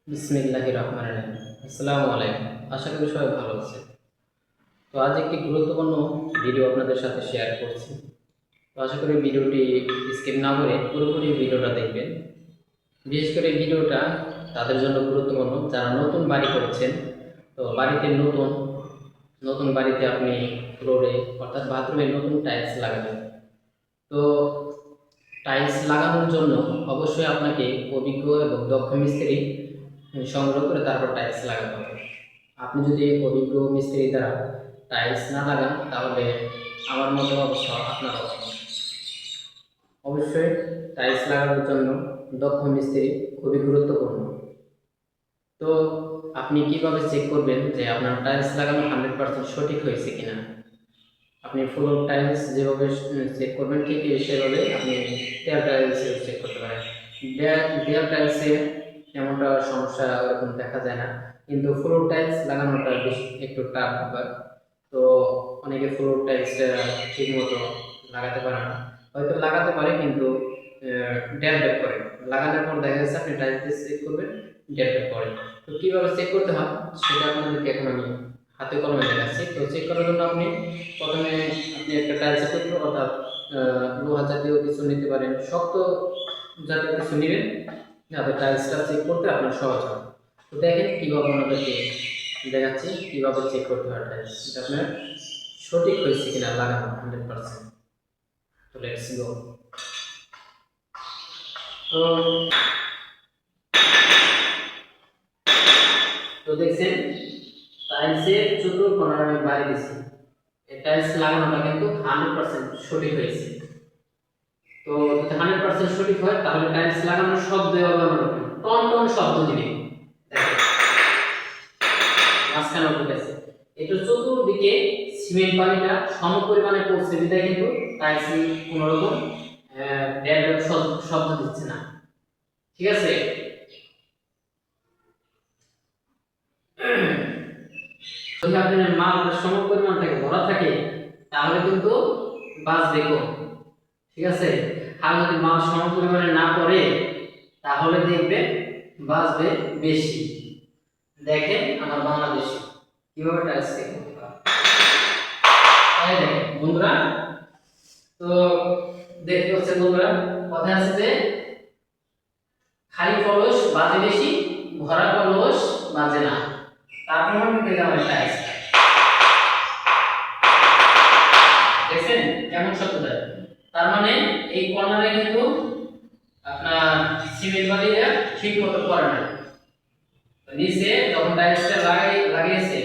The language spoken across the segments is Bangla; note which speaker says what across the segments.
Speaker 1: বিসমিল্লাহির রহমানির রহিম। আসসালামু আলাইকুম। আশা করি সবাই ভালো আছে। তো আজ একটি গুরুত্বপূর্ণ ভিডিও আপনাদের সাথে শেয়ার করছি। তো আশা করি ভিডিওটি স্কিপ না করে পুরোপুরি ভিডিওটা দেখবেন। বিশেষ করে ভিডিওটা তাদের জন্য গুরুত্বপূর্ণ যারা নতুন বাড়ি করেছেন। তো বাড়িতে নতুন নতুন বাড়িতে আপনি ফ্লোরে অর্থাৎ বাথরুমে নতুন টাইলস লাগাবেন। তো টাইলস লাগানোর জন্য অবশ্যই আপনাকে অভিজ্ঞ এবং দক্ষ মিস্ত্রি সংগ্রহ করে তারপর টাইলস লাগাতে হবে। আপনি যদি অভিজ্ঞ মিস্ত্রি দ্বারা টাইলস না লাগান তাহলে আমার মতো অবস্থা আপনার হবে। অবশ্যই টাইলস লাগানোর জন্য দক্ষ মিস্ত্রি খুবই গুরুত্বপূর্ণ। তো আপনি কিভাবে চেক করবেন যে আপনার টাইলস লাগানো 100% সঠিক হয়েছে কিনা? আপনি ফ্লোর টাইলস যেভাবে চেক করবেন ঠিক সেভাবে আপনি দেয়াল টাইলসেও চেক করতে পারেন। দেয়াল টাইলসে এমনটা সমস্যা ওরকম দেখা যায় না, কিন্তু ফ্লোর টাইলস লাগানোটা বেশি একটু টাফ ব্যাপার। তো অনেকে ফ্লোর টাইলসটা ঠিক মতো লাগাতে পারে না, হয়তো লাগাতে পারে কিন্তু ড্যাল ব্যাক করে। লাগানোর পর দেখা যাচ্ছে আপনি টাইলস চেক করবেন, ড্যাল ব্যাক করে। তো কীভাবে চেক করতে হয় সেটা আপনাদেরকে এখন আমি হাতে কলমে দেখাচ্ছি। তো চেক করার জন্য আপনি প্রথমে একটা টাইলসের টুকরো অর্থাৎ লোহা জাতীয় কিছু নিতে পারেন, শক্ত জাতীয় কিছু নেবেন যাতে টাইলসটা চেক করতে আপনার সহজ হয়। তো দেখেন কীভাবে আপনাদেরকে দেখাচ্ছি কীভাবে চেক করতে হয় টাইলস, এটা আপনার সঠিক হয়েছে কিনা লাগানো 100%। তো লেটস গো। তো তো দেখছেন টাইলসের চতুর্কোণার আমি বাড়ি দিচ্ছি, এই টাইলস লাগানোটা কিন্তু 100% সঠিক হয়েছে। তো যদি 100% সঠিক হয় তাহলে টাইলস লাগানোর শব্দ হবে আমার টন টন শব্দ দিবে। দেখেন মাঝখানে উঠে গেছে, এটা চতুর্দিকে সিমেন্ট পানিটা সম পরিমাণে পড়ছে বিধায় কিন্তু টাইলস কোনো রকম ড্যাব শব্দ দিচ্ছে না। ঠিক আছে, যদি আপনার মাল সম পরিমাণ থাকে ভরা থাকে তাহলে কিন্তু বাঁচবে কম। ঠিক আছে, আর যদি মাল সম পরিমাণে না পড়ে তাহলে দেখবেন বাঁচবে বেশি। দেখেন আমার বাংলাদেশে কিভাবে টাইলস চেক করতে হয়। তাই দেখেন বন্ধুরা, তো দেখতে হচ্ছে বন্ধুরা, কথা আছে যে খালি কলস বাজে বেশি, ভরা কলস বাজে না। তারপর থেকে আমার টাইলস দেখছেন কেমন শব্দ দেয়। তার মানে এই কর্নারে কিন্তু আপনার সিমেন্ট বালিটা ঠিক মতো পড়ে না। নিচে যখন টাইলসটা লাগিয়েছে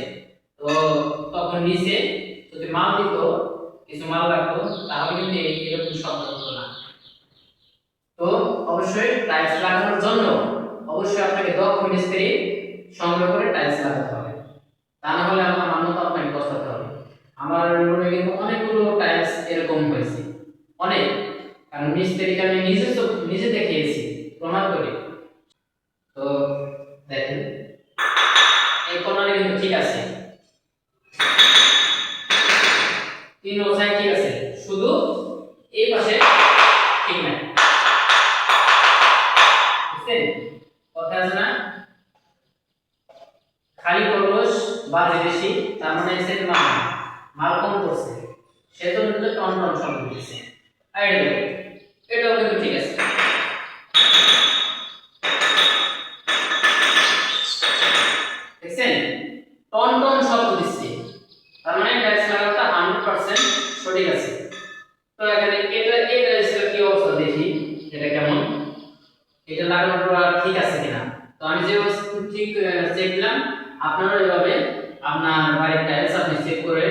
Speaker 1: তো তখন নিচে যদি মাল দিত, কিছু মাল লাগতো, তাহলে কিন্তু এরকম শব্দ হতো না। তো অবশ্যই টাইলস লাগানোর জন্য অবশ্যই আপনাকে দক্ষ মিস্ত্রি সংগ্রহ করে টাইলস লাগাতে হবে, তা না হলে আমার মতো আপনাকে পস্তাতে হবে। আমার রুমে কিন্তু অনেকগুলো টাইলস এরকম হয়েছে, অনেক, কারণ মিস্ত্রিকে আমি নিজে দেখিয়েছি প্রমাণ করে। তো দেখেন এই কোণারে কিন্তু ঠিক আছে, তিন ওসাই ঠিক আছে, শুধু এই পাশে ঠিক নাই। বুঝছেন কথা আছে না, খালি কলস বাজে বেশি, তার মানে এসে মাল কম করছে, সেজন্য কিন্তু টন টন শব্দ দিচ্ছে। আর এটাও কিন্তু ঠিক আছে। দেখছেন টন টন শব্দ দিচ্ছে, তার মানে টাইলস লাগানোটা 100% সঠিক আছে। তো এখানে এটা টাইলসটা কি অবস্থা দেখি, এটা কেমন, এটা লাগানোটা ঠিক আছে কিনা। তো আমি যে ঠিক চেক দিলাম, আপনারা এভাবে আপনার বাড়ির টাইলস আপনি চেক করে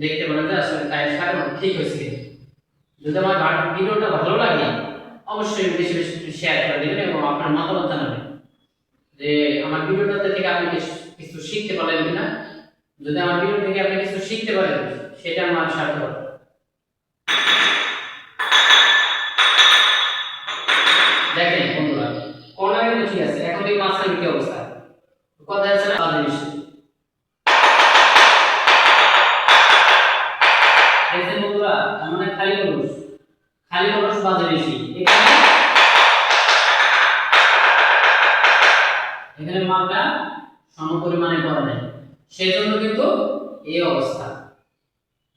Speaker 1: দেখতে পারেন যে আসলে টাইলস লাগানো ঠিক হয়েছে কিনা। যদি আমার ভিডিওটা ভালো লাগে অবশ্যই বেশি বেশি শেয়ার করে দিবেন এবং আপনার মতামত জানাবেন যে আমার ভিডিওটা থেকে আপনি কিছু শিখতে পারলেন কিনা। যদি আমার ভিডিও থেকে আপনি কিছু শিখতে পারেন সেটা আমার সার্থক। দেখেন বন্ধুরা কর্নারে তো ঠিক আছে, এখন এই মাঝখানে কি অবস্থা, কথা আছে না বাজে বেশি। দেখেন বন্ধুরা, তার মানে খালি কলস বাজে বেশি। এখানে এখানে মাপটা সমপরিমাণে করা নাই, সেজন্য কিন্তু এই অবস্থা।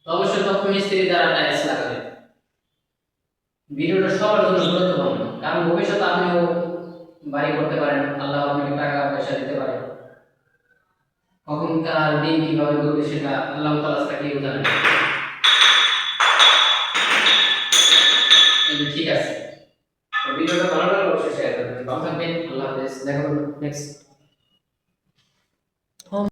Speaker 1: তো অবশ্যই দক্ষ মিস্ত্রি দ্বারা টাইলস লাগাবে। ভিডিওটা সবার জন্য গুরুত্বপূর্ণ, কারণ ভবিষ্যতে আপনিও বাড়ি করতে পারেন, আল্লাহ আপনাকে টাকা পয়সা দিতে পারে। কখন কার দিন কিভাবে করবে সেটা আল্লাহ তাআলা ছাড়া কেউ জানে না। ঠিক আছে, তো ভিডিওটা ভালো লাগলে অবশ্যই শেয়ার করবেন। ভালো থাকবেন, আল্লাহ হাফেজ, দেখা হবে নেক্সট